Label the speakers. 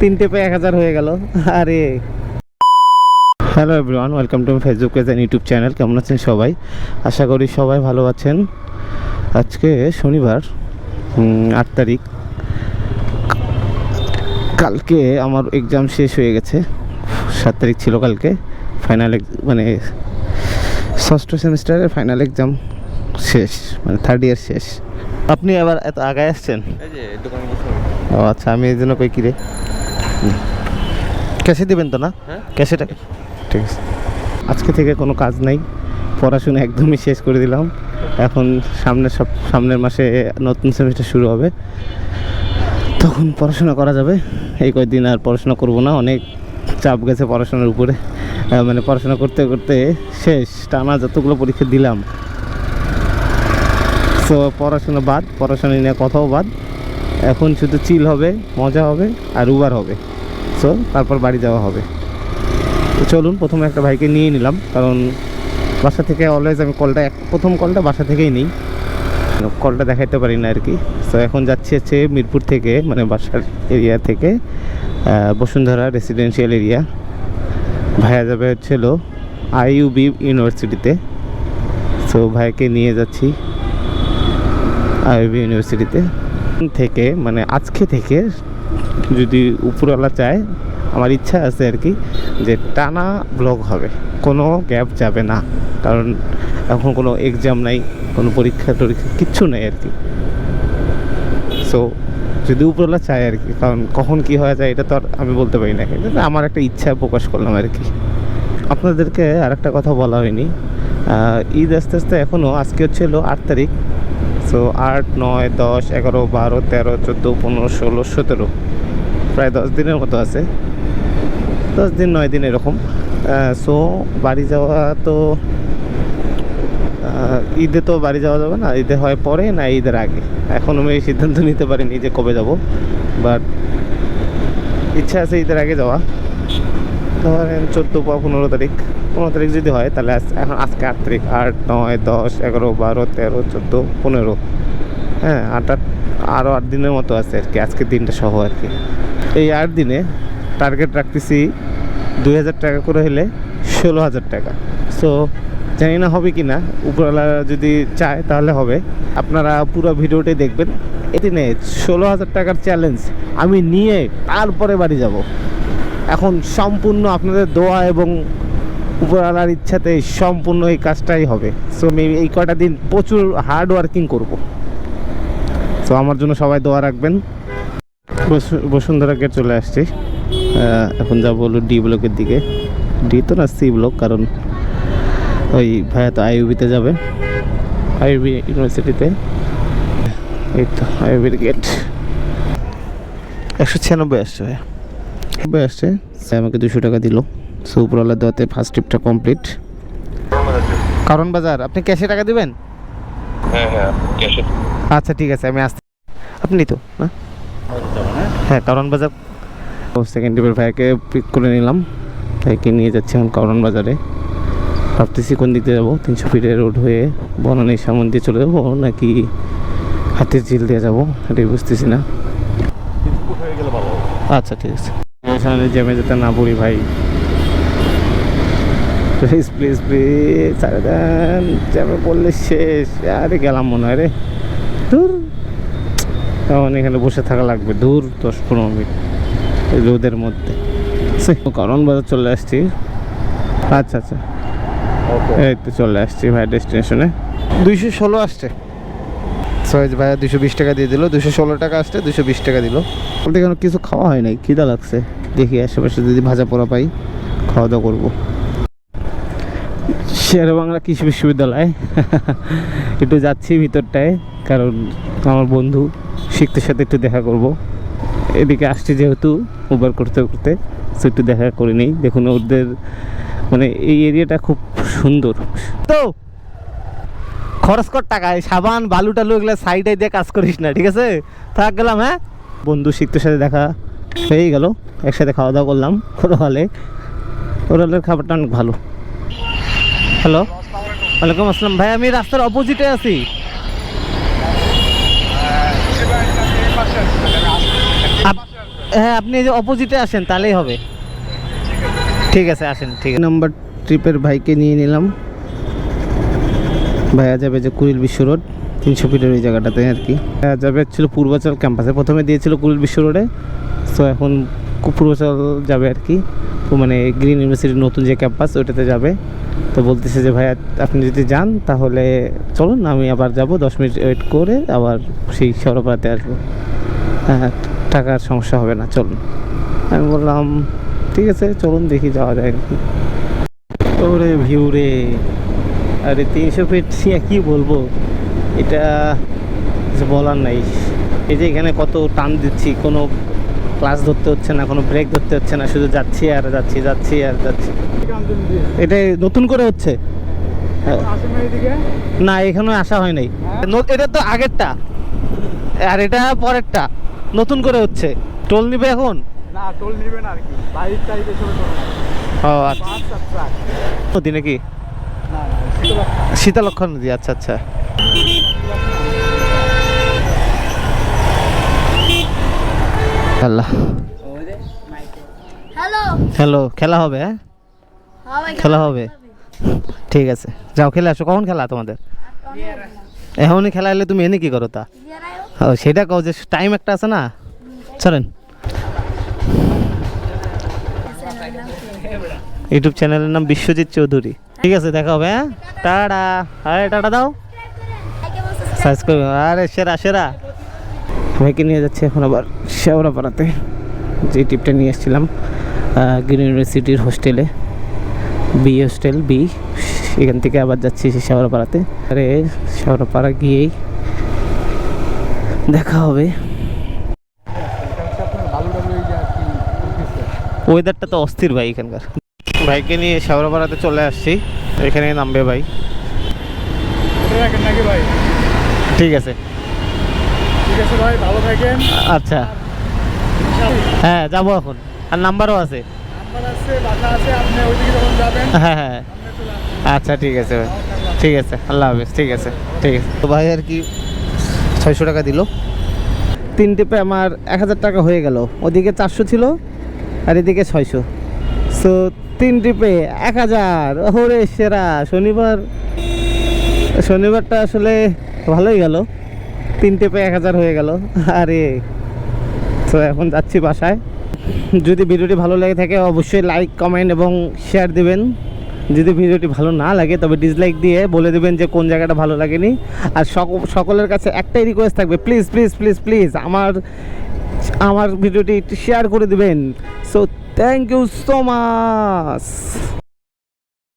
Speaker 1: 3টে পে 1000 হয়ে গেল। আরে hello everyone, welcome to Facebook page and YouTube channel. কেমন আছেন সবাই? আশা করি সবাই ভালো আছেন। আজকে শনিবার 8 তারিখ। কালকে আমার এক্সাম শেষ হয়ে গেছে। 7 তারিখ ছিল কালকে ফাইনাল, মানে ষষ্ঠ সেমিস্টারের ফাইনাল এক্সাম শেষ, মানে থার্ড ইয়ার শেষ। আপনি আবার এত আগায় আসছেন? ও আচ্ছা, আমি এই জন্য কই কিরে ক্যাশে দেবেন তো না? ক্যাশে টাকা ঠিক আছে। আজকে থেকে কোনো কাজ নাই, পড়াশোনা একদমই শেষ করে দিলাম। এখন সামনের মাসে নতুন সেমিস্টার শুরু হবে, তখন পড়াশোনা করা যাবে। এই কয়েকদিন আর পড়াশোনা করব না, অনেক চাপ গেছে পড়াশোনার উপরে। মানে পড়াশোনা করতে করতে শেষ, টানা যতগুলো পরীক্ষা দিলাম। সো পড়াশোনা বাদ, পড়াশোনা নিয়ে কথাও বাদ। এখন শুধু চিল হবে, মজা হবে আর উবার হবে। সো তারপর বাড়ি যাওয়া হবে। তো চলুন, প্রথমে একটা ভাইকে নিয়ে নিলাম, কারণ বাসা থেকে অলওয়েজ আমি প্রথম কলটা বাসা থেকেই নিই, কলটা দেখাইতে পারি না আর কি। তো এখন যাচ্ছি হচ্ছে মিরপুর থেকে, মানে বাসার এরিয়া থেকে বসুন্ধরা রেসিডেন্সিয়াল এরিয়া। ভাইয়া যাবে হচ্ছিল আইইউবি ইউনিভার্সিটিতে। সো ভাইকে নিয়ে যাচ্ছি আইইউবি ইউনিভার্সিটিতে থেকে, মানে আজকে থেকে যদি উপরওয়ালা চায়, আমার ইচ্ছা আছে আর কি, যে টানা ব্লগ হবে, কোনো গ্যাপ যাবে না। কারণ এখন কোনো এক্সাম নাই, কোনো পরীক্ষা কিচ্ছু নেই আর কি। সো যদি উপরওয়ালা চায় আর কি, কারণ কখন কি হয়ে যায় এটা তো আর আমি বলতে পারি না, কিন্তু আমার একটা ইচ্ছা প্রকাশ করলাম আর কি। আপনাদেরকে আর একটা কথা বলা হয়নি, ঈদ আস্তে আস্তে এখনও, আজকে হচ্ছিল 8 তারিখ। সো 8, 9, 10, 11, 12, 13, 14, 15, 16, 17, প্রায় 10 দিনের মতো আছে। 10 দিন 9 দিন এরকম। সো বাড়ি যাওয়া তো, ঈদে তো বাড়ি যাওয়া যাবে না। ঈদে হয় পরে না ঈদের আগে, এখন আমি এই সিদ্ধান্ত নিতে পারিনি যে কবে যাব, বাট ইচ্ছা আছে ঈদের আগে যাওয়া। ধরেন 14 বা 15 তারিখ, 15 তারিখ যদি হয় তাহলে এখন আজকে 8 তারিখ, 8, 9, 10, 11, 12, 13, 14, 15, হ্যাঁ 8 আরও 8 দিনের মতো আছে আর কি, আজকের দিনটা সহ আর কি। এই 8 দিনে টার্গেট রাখতেছি 2000 টাকা করে হলে 16,000 টাকা। সো জানি না হবে কি না, উপরওয়ালা যদি চায় তাহলে হবে। আপনারা পুরো ভিডিওটাই দেখবেন। এদিনে 16,000 টাকার চ্যালেঞ্জ আমি নিয়ে তারপরে বাড়ি যাব। এখন সম্পূর্ণ আপনাদের দোয়া এবং উপরওয়ালার ইচ্ছাতে সম্পূর্ণ এই কাজটাই হবে। সো আমি এই কটা দিন প্রচুর হার্ড ওয়ার্কিং করব। সো আমার জন্য সবাই দোয়া রাখবেন। বসুন্ধরা গেট চলে আসছি। এখন যাবো হলো ডি ব্লকের দিকে। ডি তো না, সি ব্লক, কারণ ওই ভাইয়া তো আইইউবিতে যাবে, আইইউবি ইউনিভার্সিটিতে। এই তো আইইউবির গেট। 196 আসছে ভাইয়া, 90 আসছে। আমাকে 200 টাকা দিল। সো উপরওয়ালা দেওয়াতে ফার্স্ট ট্রিপটা কমপ্লিট। কারণ বাজার, আপনি ক্যাশে টাকা দিবেন?
Speaker 2: হ্যাঁ ক্যাশে।
Speaker 1: আচ্ছা ঠিক আছে, আমি আসতে। আপনি তো না? হ্যাঁ কারণ বাজার। সেকেন্ড ট্রিপের ভাইয়াকে পিক করে নিলাম, ভাইকে নিয়ে যাচ্ছি এখন কারণ বাজারে। ভাবতেছি কোন দিকে যাবো, 300 ফিটের রোড হয়ে বনানীর সামন দিয়ে চলে যাবো নাকি হাতের ঝিল দিয়ে যাবো, এটাই বুঝতেছি না। আচ্ছা ঠিক আছে, সামনে জ্যামে যেতে না পড়ি ভাই। প্লিজ প্লিজ প্লিজ সাড়ে দেন, জ্যামে পড়লে শেষ। আরে গেলাম মনে হয় রে, দূর। তখন এখানে বসে থাকা লাগবে, দূর 10-15 মিনিট এই রোদের মধ্যে। কারণ বাজার চলে আসছি। আচ্ছা আচ্ছা, এই তো চলে আসছি ভাই ডেস্টিনেশনে। 216 আসছে। সয়েজ ভাইয়া 220 টাকা দিয়ে দিল। 216 টাকা আসছে, 220 টাকা দিল। বলতে কেন কিছু খাওয়া হয় নাই, খিদা লাগছে। দেখি আশেপাশে যদি ভাজা পোড়া পাই, খাওয়া দাওয়া করবো। শেরেবাংলা কৃষি বিশ্ববিদ্যালয় একটু যাচ্ছি ভিতরটায়, কারণ আমার বন্ধু শিখতের সাথে একটু দেখা করব। এদিকে আসছি যেহেতু উবার করতে করতে, সে একটু দেখা করে নিই। দেখুন ওদের মানে এই এরিয়াটা খুব সুন্দর। তো খরচ কর টাকায়, সাবান বালু টালু এগুলো সাইডে দিয়ে কাজ করিস না, ঠিক আছে? থাক গেলাম। হ্যাঁ বন্ধু শিখতের সাথে দেখা হয়ে গেল, একসাথে খাওয়া দাওয়া করলাম। ওরালের খাবারটা অনেক ভালো। হ্যালো, ওয়ালাইকুম আসসালাম ভাই, আমি রাস্তার অপোজিটে আছি। হ্যাঁ আপনি এই যে অপোজিটে আসেন তাহলেই হবে। ঠিক আছে আসেন, ঠিক আছে। নাম্বার ট্রিপের ভাইকে নিয়ে নিলাম। ভাইয়া যাবে যে কুড়িল বিশ্ব রোড 300 ফিটের ওই জায়গাটাতে আর কি। ভাইয়া যাবে ছিল পূর্বাচল ক্যাম্পাসে, প্রথমে দিয়েছিল কুড়িল বিশ্ব রোডে, সো এখন পূর্বাচল যাবে আর কি। তো মানে গ্রিন ইউনিভার্সিটির নতুন যে ক্যাম্পাস ওইটাতে যাবে। তো বলতেছে যে ভাইয়া আপনি যদি যান তাহলে চলুন, আমি আবার যাব 10 মিনিট ওয়েট করে আবার সেই শেওড়াপাড়াতে আসবো। হ্যাঁ টাকার সমস্যা হবে না, চলুন। আমি বললাম ঠিক আছে চলুন দেখি যাওয়া যায় আর কি। ওরে ভিউ রে, আরে 300 ফিট কি বলবো, এটা কিছু বলার নাই। এই যে এখানে কত টান দিচ্ছি, কোনো ক্লাস ধরতে হচ্ছে না, কোনো ব্রেক ধরতে হচ্ছে না, শুধু যাচ্ছি আর যাচ্ছি যাচ্ছি আর যাচ্ছি। এটা নতুন করে হচ্ছে না, এখানে আসা হয় নাই। এটা তো আগেরটা আর এটা পরেরটা, নতুন করে হচ্ছে। টোল নিবে এখন?
Speaker 3: না টোল নিবে না আর কি, বাইক টাইপ এসব
Speaker 1: ও আচ্ছা, নদী নাকি?
Speaker 3: না না
Speaker 1: শীতলক্ষা নদী, আচ্ছা আচ্ছা। আল্লাহ,
Speaker 4: হ্যালো
Speaker 1: হ্যালো, খেলা হবে? হ্যাঁ খেলা হবে, ঠিক আছে যাও খেলে আসো। কখন খেলা তোমাদের? এখনই খেলা এলে তুমি এনে কি করো তা? ও সেটা কও যে টাইম একটা আছে না, চলেন। ইউটিউব চ্যানেলের নাম বিশ্বজিৎ চৌধুরী। ঠিক আছে দেখা হবে, হ্যাঁ টাটা। আরে টাটা দাও, সার্চ করবে। আরে সেরা সেরা। ভাইকে নিয়ে যাচ্ছি এখন আবার শেওড়াপাড়াতে, যে টিপটা নিয়ে এসেছিলাম গ্রিন ইউনিভার্সিটির হোস্টেলে, বি হোস্টেল বি। এখান থেকে আবার যাচ্ছি শেওড়াপাড়াতে। আরে শেওড়াপাড়া গিয়েই দেখা হবে। ওয়েদারটা তো অস্থির ভাই এখানকার। ভাইকে নিয়ে শেওড়াপাড়াতে চলে আসছি, এখানে নামবে ভাই।
Speaker 3: নাকি ভাই?
Speaker 1: ঠিক আছে
Speaker 3: ঠিক আছে ভাই, ভালো থাকেন।
Speaker 1: আচ্ছা হ্যাঁ যাবো এখন, আর নাম্বারও আছে।
Speaker 3: নাম্বার আছে, বাসা আছে, আপনি ওইদিকে যখন যাবেন
Speaker 1: হ্যাঁ হ্যাঁ আচ্ছা ঠিক আছে ভাই, ঠিক আছে আল্লাহ হাফেজ। ঠিক আছে ঠিক আছে। তো ভাই আর কি 600 টাকা দিল। 3 টিপে আমার 1000 টাকা হয়ে গেল। ওদিকে 400 ছিল আর এদিকে 600, সো 3 টিপে 1000। ওরে সেরা। শনিবারটা আসলে ভালোই গেল, 3 টিপে 1000 হয়ে গেল। আরে তো এখন যাচ্ছি বাসায়। যদি ভিডিওটি ভালো লেগে থাকে অবশ্যই লাইক কমেন্ট এবং শেয়ার দিবেন। যদি ভিডিওটি ভালো না লাগে তবে ডিসলাইক দিয়ে বলে দেবেন যে কোন জায়গাটা ভালো লাগেনি। আর সকলের কাছে একটাই রিকোয়েস্ট থাকবে, প্লিজ প্লিজ প্লিজ প্লিজ আমার ভিডিওটি একটু শেয়ার করে দিবেন। So thank you so much.